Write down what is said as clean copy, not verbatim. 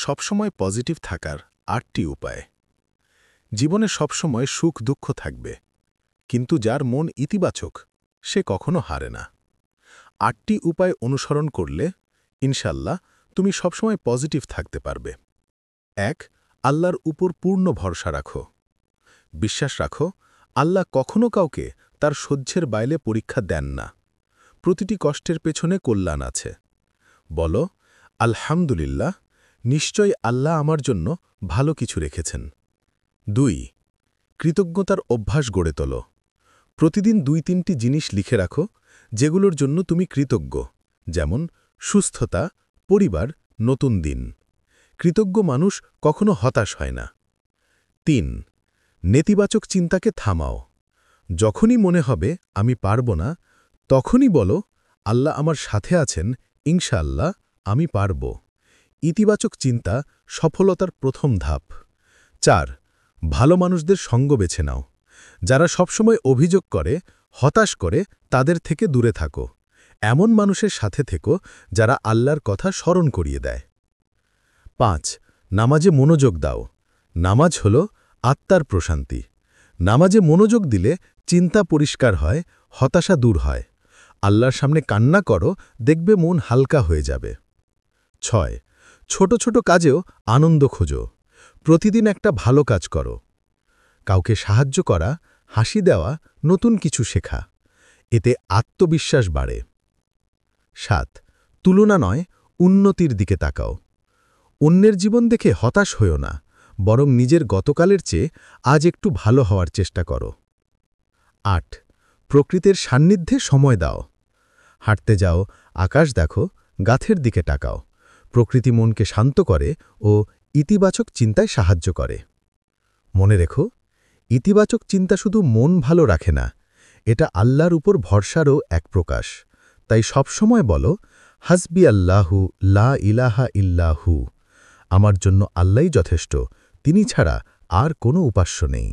সবসময় পজিটিভ থাকার ৮টি উপায়। জীবনে সবসময় সুখ দুঃখ থাকবে, কিন্তু যার মন ইতিবাচক সে কখনো হারে না। ৮টি উপায় অনুসরণ করলে ইনশাল্লাহ তুমি সবসময় পজিটিভ থাকতে পারবে। ১. আল্লাহর উপর পূর্ণ ভরসা রাখো। বিশ্বাস রাখো, আল্লাহ কখনো কাউকে তার সহ্যের বাইরে পরীক্ষা দেন না। প্রতিটি কষ্টের পেছনে কল্যাণ আছে। বলো, আলহামদুলিল্লাহ, নিশ্চয়ই আল্লাহ আমার জন্য ভালো কিছু রেখেছেন। ২. কৃতজ্ঞতার অভ্যাস গড়ে তোলো। প্রতিদিন ২-৩টি জিনিস লিখে রাখো যেগুলোর জন্য তুমি কৃতজ্ঞ, যেমন সুস্থতা, পরিবার, নতুন দিন। কৃতজ্ঞ মানুষ কখনো হতাশ হয় না। ৩. নেতিবাচক চিন্তাকে থামাও। যখনই মনে হবে আমি পারব না, তখনই বলো, আল্লাহ আমার সাথে আছেন, ইনশাআল্লাহ আমি পারব। ইতিবাচক চিন্তা সফলতার প্রথম ধাপ। ৪. ভালো মানুষদের সঙ্গ বেছে নাও। যারা সবসময় অভিযোগ করে, হতাশ করে, তাদের থেকে দূরে থাকো। এমন মানুষের সাথে থেকো যারা আল্লাহর কথা স্মরণ করিয়ে দেয়। ৫. নামাজে মনোযোগ দাও। নামাজ হল আত্মার প্রশান্তি। নামাজে মনোযোগ দিলে চিন্তা পরিষ্কার হয়, হতাশা দূর হয়। আল্লাহর সামনে কান্না করো, দেখবে মন হালকা হয়ে যাবে। ৬. ছোট ছোট কাজেও আনন্দ খোঁজো। প্রতিদিন একটা ভালো কাজ করো। কাউকে সাহায্য করা, হাসি দেওয়া, নতুন কিছু শেখা। এতে আত্মবিশ্বাস বাড়ে। ৭. তুলনা নয়, উন্নতির দিকে তাকাও। অন্যের জীবন দেখে হতাশ হয়ো না, বরং নিজের গতকালের চেয়ে আজ একটু ভালো হওয়ার চেষ্টা করো। ৮. প্রকৃতির সান্নিধ্যে সময় দাও। হাঁটতে যাও, আকাশ দেখো, গাছের দিকে তাকাও। প্রকৃতি মনকে শান্ত করে ও ইতিবাচক চিন্তায় সাহায্য করে। মনে রেখো, ইতিবাচক চিন্তা শুধু মন ভালো রাখে না, এটা আল্লাহর উপর ভরসারও এক প্রকাশ। তাই সবসময় বলো, হাসবি আল্লাহু লা ইলাহা ইল্লাহু। আমার জন্য আল্লাহই যথেষ্ট, তিনি ছাড়া আর কোনো উপাস্য নেই।